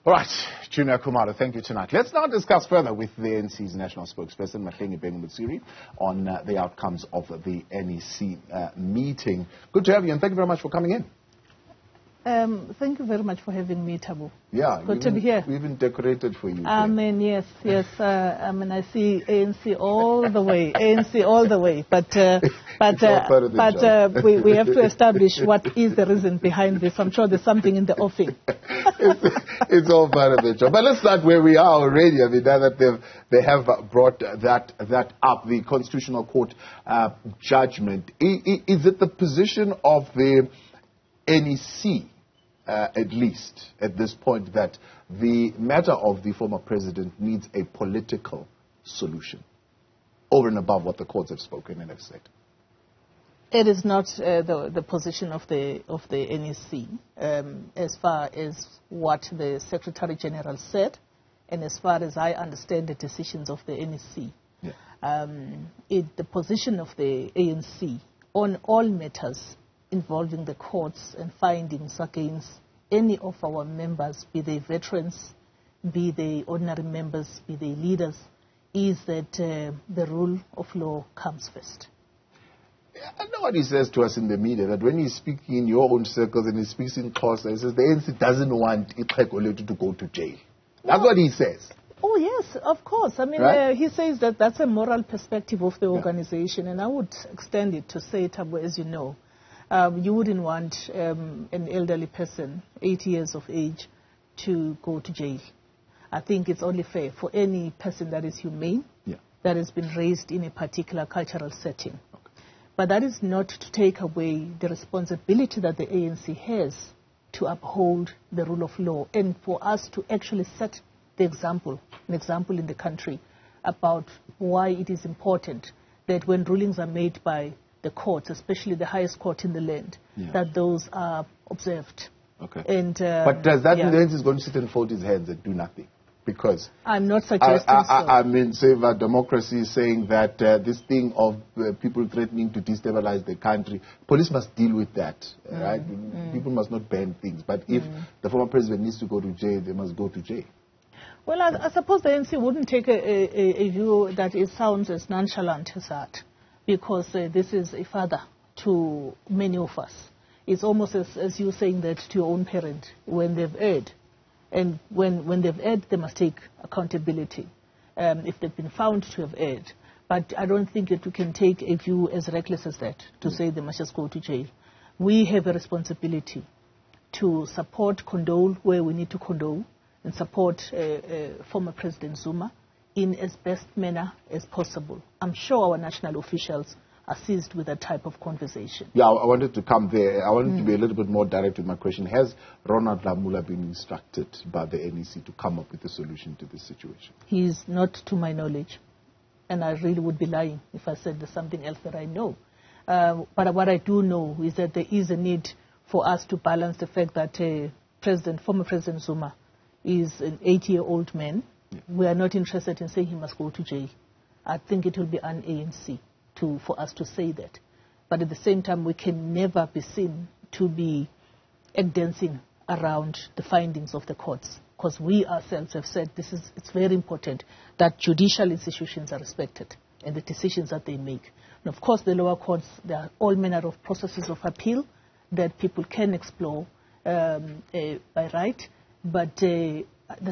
All right, Junior Kumalo, thank you tonight. Let's now discuss further with the ANC's national spokesperson, Mahlengi Bhengu-Motsiri, on the outcomes of the NEC meeting. Good to have you, and thank you very much for coming in. Thank you very much for having me, Tabu. Yeah, good to be here. We even decorated for you. Yes. I see ANC all the way, ANC all the way. But we have to establish what is the reason behind this. I'm sure there's something in the offing. it's all part of the job. But let's start where we are already. I mean, now that they have brought that up, the Constitutional Court judgment. Is it the position of the NEC? At least at this point, that the matter of the former president needs a political solution over and above what the courts have spoken and have said? It is not the position of the NEC as far as what the Secretary General said, and as far as I understand the decisions of the NEC. Yeah. The position of the ANC on all matters involving the courts and findings against any of our members, be they veterans, be they ordinary members, be they leaders, is that the rule of law comes first. I know what he says to us in the media, that when he's speaking in your own circles and he speaks in Xhosa, he says the ANC doesn't want Ixhego to go to jail. That's what he says. Oh, yes, of course. I mean, right? He says that that's a moral perspective of the organization, and I would extend it to say, Tabu, as you know, you wouldn't want an elderly person, 80 years of age, to go to jail. I think it's only fair for any person that is humane, that has been raised in a particular cultural setting. Okay. But that is not to take away the responsibility that the ANC has to uphold the rule of law and for us to actually set the example, an example in the country about why it is important that when rulings are made by the courts, especially the highest court in the land, that those are observed. Okay. And, but does that mean the ANC is going to sit and fold his hands and do nothing? Because I'm not suggesting so. I mean, Saver Democracy is saying that this thing of people threatening to destabilize the country, police must deal with that, right? People must not ban things. But if the former president needs to go to jail, they must go to jail. Well, I suppose the ANC wouldn't take a view that it sounds as nonchalant as that, because this is a father to many of us. It's almost as you saying that to your own parent when they've erred. And when they've erred, they must take accountability if they've been found to have erred. But I don't think that we can take a view as reckless as that, to say they must just go to jail. We have a responsibility to support, condole where we need to condole, and support former President Zuma in as best manner as possible. I'm sure our national officials are seized with that type of conversation. Yeah, I wanted to come there. I wanted to be a little bit more direct with my question. Has Ronald Lamula been instructed by the NEC to come up with a solution to this situation? He is not, to my knowledge. And I really would be lying if I said there's something else that I know. But what I do know is that there is a need for us to balance the fact that former President Zuma is an 80-year-old man. Yeah. We are not interested in saying he must go to jail. I think it will be un-ANC for us to say that. But at the same time, we can never be seen to be dancing around the findings of the courts, because we ourselves have said it's very important that judicial institutions are respected and the decisions that they make. And of course, the lower courts, there are all manner of processes of appeal that people can explore by right, but the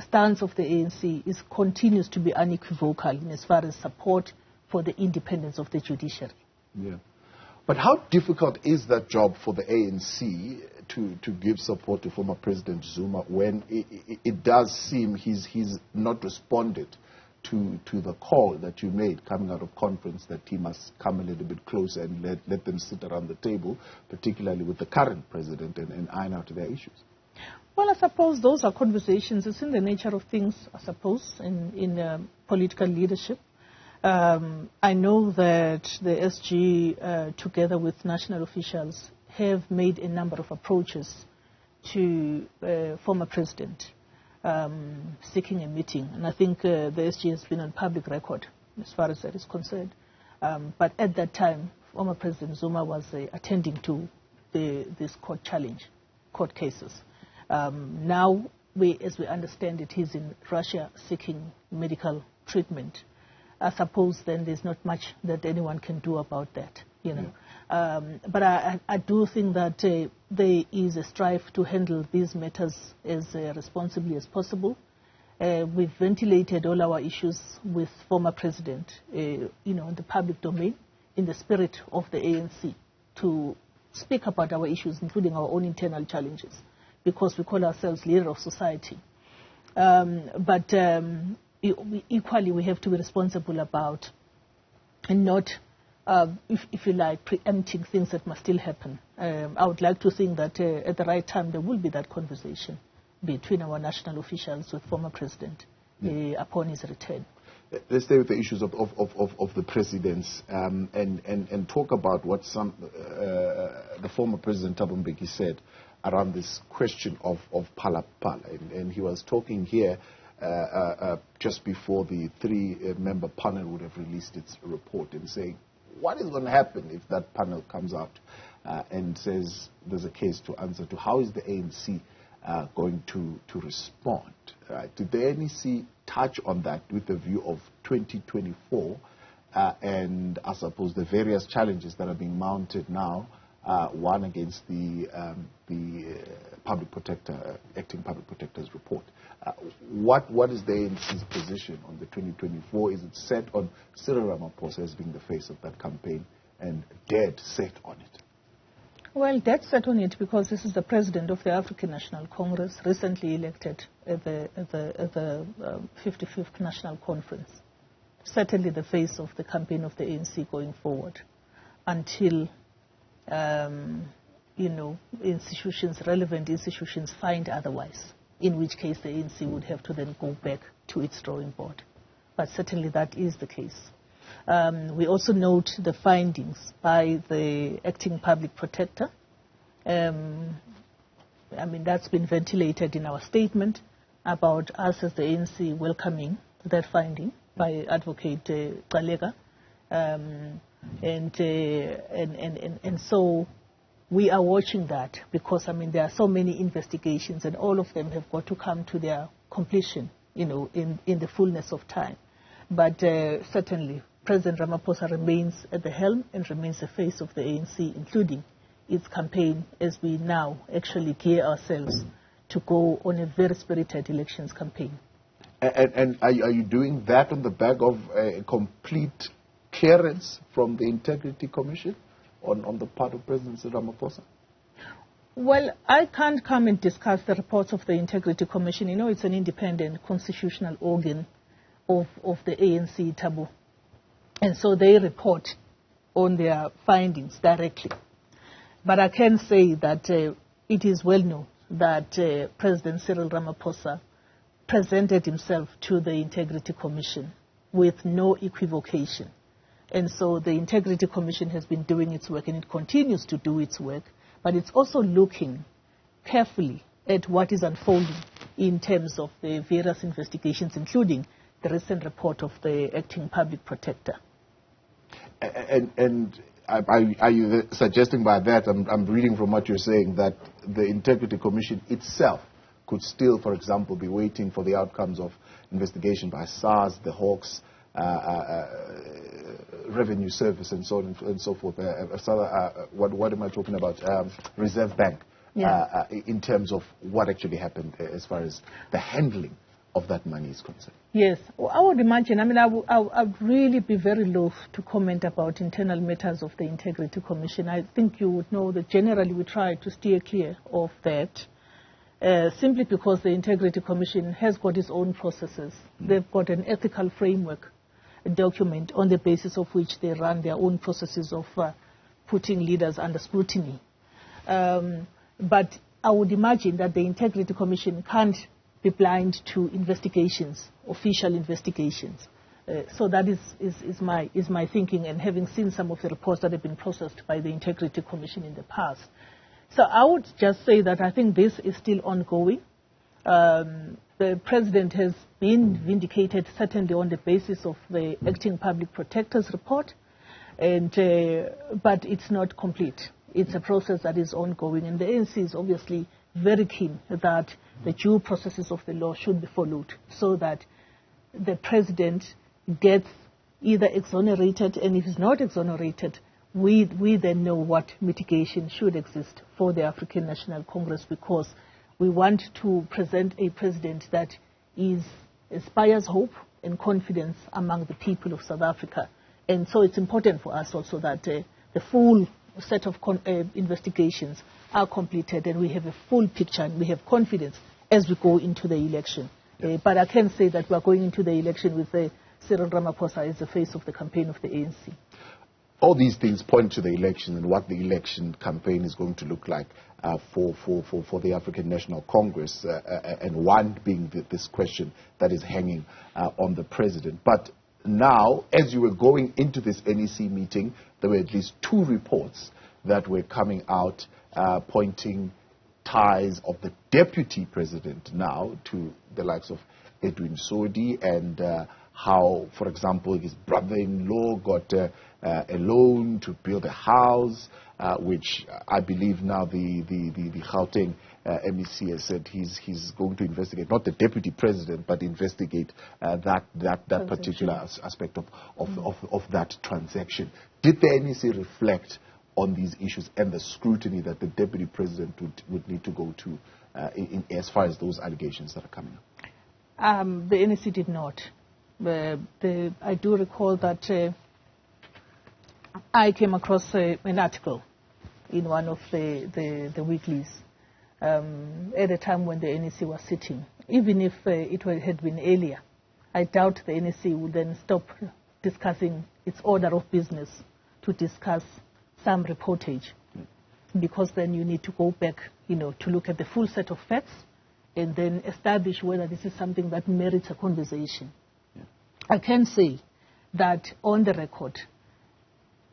stance of the ANC continues to be unequivocal in as far as support for the independence of the judiciary. Yeah. But how difficult is that job for the ANC to give support to former President Zuma when it does seem he's not responded to the call that you made coming out of conference that he must come a little bit closer and let them sit around the table, particularly with the current president, and iron out their issues? Well, I suppose those are conversations. It's in the nature of things, I suppose, in political leadership. I know that the SG, together with national officials, have made a number of approaches to former president seeking a meeting. And I think the SG has been on public record as far as that is concerned. But at that time, former President Zuma was attending to this court cases. Now, as we understand it, he's in Russia seeking medical treatment. I suppose then there's not much that anyone can do about that, you know. But I do think that there is a strive to handle these matters as responsibly as possible. We've ventilated all our issues with former president, in the public domain, in the spirit of the ANC, to speak about our issues, including our own internal challenges, because we call ourselves leader of society. But equally, we have to be responsible about and not, if you like, preempting things that must still happen. I would like to think that at the right time there will be that conversation between our national officials with former president upon his return. Let's stay with the issues of the presidents and talk about what the former President Thabo Mbeki said around this question of Phala-Phala. And he was talking here just before the three-member panel would have released its report and saying, what is going to happen if that panel comes out and says there's a case to answer to? How is the ANC going to respond? Did the ANC touch on that with the view of 2024 and I suppose the various challenges that are being mounted now, one against the public protector, acting public protector's report? What is the ANC's position on the 2024? Is it set on Cyril Ramaphosa as being the face of that campaign and dead set on it? Well, dead set on it because this is the president of the African National Congress, recently elected at the 55th National Conference. Certainly the face of the campaign of the ANC going forward until, relevant institutions find otherwise, in which case the ANC would have to then go back to its drawing board. But certainly that is the case. We also note the findings by the acting public protector. That's been ventilated in our statement about us as the ANC welcoming that finding by Advocate Qalega. And so we are watching that because, there are so many investigations and all of them have got to come to their completion, in the fullness of time. But certainly, President Ramaphosa remains at the helm and remains the face of the ANC, including its campaign as we now actually gear ourselves to go on a very spirited elections campaign. And are you doing that on the back of a complete clearance from the Integrity Commission on the part of President Ramaphosa? Well, I can't come and discuss the reports of the Integrity Commission. It's an independent constitutional organ of the ANC, Thabo. And so they report on their findings directly. But I can say that it is well known that President Cyril Ramaphosa presented himself to the Integrity Commission with no equivocation. And so the Integrity Commission has been doing its work and it continues to do its work, but it's also looking carefully at what is unfolding in terms of the various investigations, including the recent report of the acting public protector. And are you suggesting by that, I'm reading from what you're saying, that the Integrity Commission itself could still, for example, be waiting for the outcomes of investigation by SARS, the Hawks, Revenue Service, and so on and so forth. What am I talking about? Reserve Bank, in terms of what actually happened as far as the handling of that money is concerned. Yes, well, I would imagine. I would really be very loath to comment about internal matters of the Integrity Commission. I think you would know that generally we try to steer clear of that. Simply because the Integrity Commission has got its own processes. They've got an ethical framework document on the basis of which they run their own processes of putting leaders under scrutiny. But I would imagine that the Integrity Commission can't be blind to investigations, official investigations. So that is my thinking, and having seen some of the reports that have been processed by the Integrity Commission in the past. So I would just say that I think this is still ongoing. The President has been vindicated certainly on the basis of the acting public protector's report, but it's not complete. It's a process that is ongoing, and the ANC is obviously very keen that the due processes of the law should be followed so that the president gets either exonerated, and if he's not exonerated, we then know what mitigation should exist for the African National Congress, because we want to present a president that inspires hope and confidence among the people of South Africa. And so it's important for us also that the full set of investigations are completed and we have a full picture and we have confidence as we go into the election. But I can say that we are going into the election with Cyril Ramaphosa as the face of the campaign of the ANC. All these things point to the election and what the election campaign is going to look like for the African National Congress, and one being this question that is hanging on the president. But now, as you were going into this NEC meeting, there were at least 2 reports that were coming out pointing ties of the deputy president now to the likes of Edwin Sodi, and how, for example, his brother-in-law got a loan to build a house, which I believe now the Gauteng MEC has said he's going to investigate, not the deputy president, but investigate that particular aspect of that transaction. Did the NEC reflect on these issues and the scrutiny that the deputy president would need to go to as far as those allegations that are coming up? The NEC did not. I do recall that I came across an article in one of the weeklies at a time when the NEC was sitting. Even if it had been earlier, I doubt the NEC would then stop discussing its order of business to discuss some reportage, because then you need to go back, to look at the full set of facts and then establish whether this is something that merits a conversation. I can say that on the record,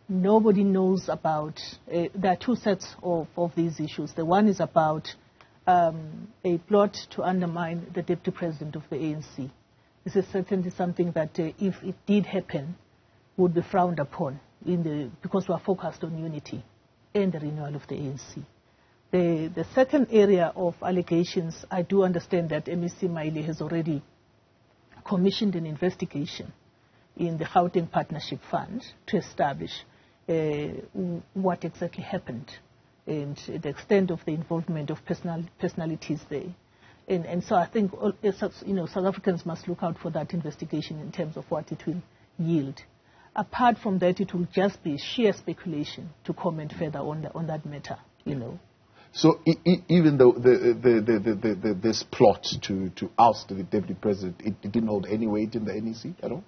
nobody knows about, there are 2 sets of these issues. The one is about a plot to undermine the deputy president of the ANC. This is certainly something that, if it did happen, would be frowned upon because we are focused on unity and the renewal of the ANC. The second area of allegations, I do understand that MEC Maile has already commissioned an investigation in the Gauteng Partnership Fund to establish what exactly happened and the extent of the involvement of personalities there. And so I think South Africans must look out for that investigation in terms of what it will yield. Apart from that, it will just be sheer speculation to comment further on that matter, So even though this plot to oust the deputy president, it didn't hold any weight in the NEC at all?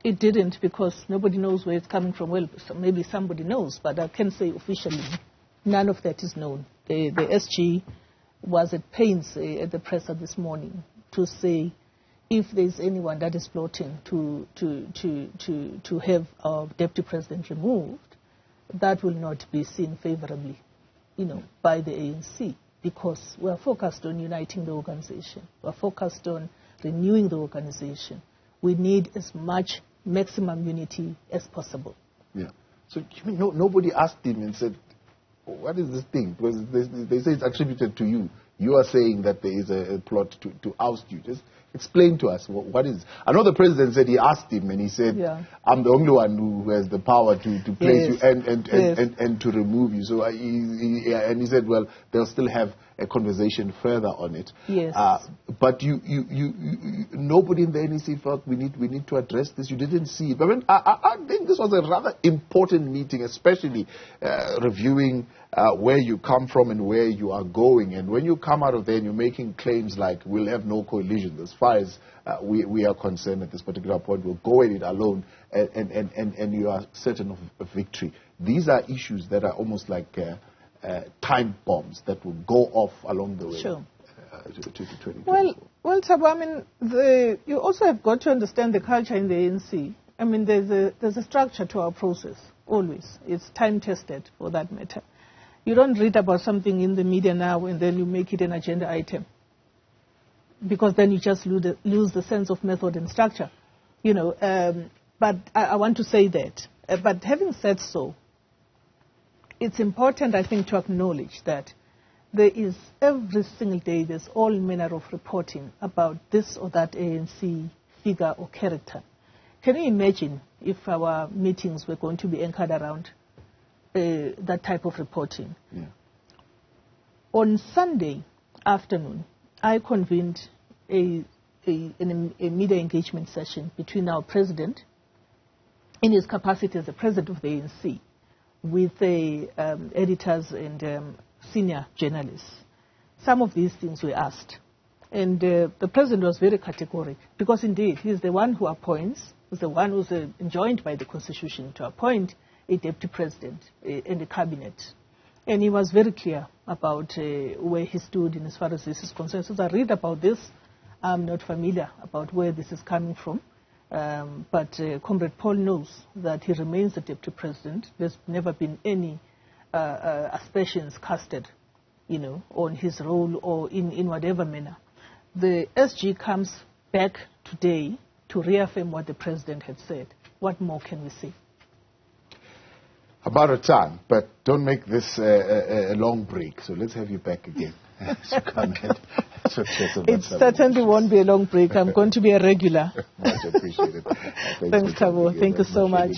It didn't, because nobody knows where it's coming from. Well, maybe somebody knows, but I can say officially none of that is known. The SG was at pains at the presser this morning to say if there's anyone that is plotting to have our deputy president removed, that will not be seen favorably, by the ANC, because we are focused on uniting the organization. We are focused on renewing the organization. We need as much maximum unity as possible. Yeah. So nobody asked him and said, what is this thing? Because they say it's attributed to you. You are saying that there is a plot to oust you. Just explain to us what is. I know the president said he asked him and he said, I'm the only one who has the power to place you and to remove you. So he said, well, they'll still have a conversation further on it. Yes. But you nobody in the NEC felt we need to address this. You didn't see it. But I think this was a rather important meeting, especially reviewing where you come from and where you are going. And when you come out of there and you're making claims like we'll have no coalition, as far as we are concerned at this particular point, we'll go at it alone and you are certain of victory. These are issues that are almost like time bombs that will go off along the way. Sure. To 2024. Well, Thabo, you also have got to understand the culture in the ANC. I mean, there's a structure to our process, always. It's time-tested, for that matter. You don't read about something in the media now and then you make it an agenda item, because then you just lose the sense of method and structure. But I want to say that. But having said so, it's important, I think, to acknowledge that there is every single day, there's all manner of reporting about this or that ANC figure or character. Can you imagine if our meetings were going to be anchored around that type of reporting? Yeah. On Sunday afternoon, I convened a media engagement session between our president, in his capacity as the president of the ANC, with editors and senior journalists. Some of these things were asked. And the president was very categoric, because indeed he's the one who appoints, he's the one who's enjoined by the constitution to appoint a deputy president in the cabinet. And he was very clear about where he stood in as far as this is concerned. So as I read about this, I'm not familiar about where this is coming from. But Comrade Paul knows that he remains the deputy president. There's never been any aspersions casted, on his role or in whatever manner. The SG comes back today to reaffirm what the president had said. What more can we say? About a time, but don't make this a long break. So let's have you back again. It certainly won't be a long break. I'm going to be a regular. Much appreciated. Thanks, Thabo. Thank you so much.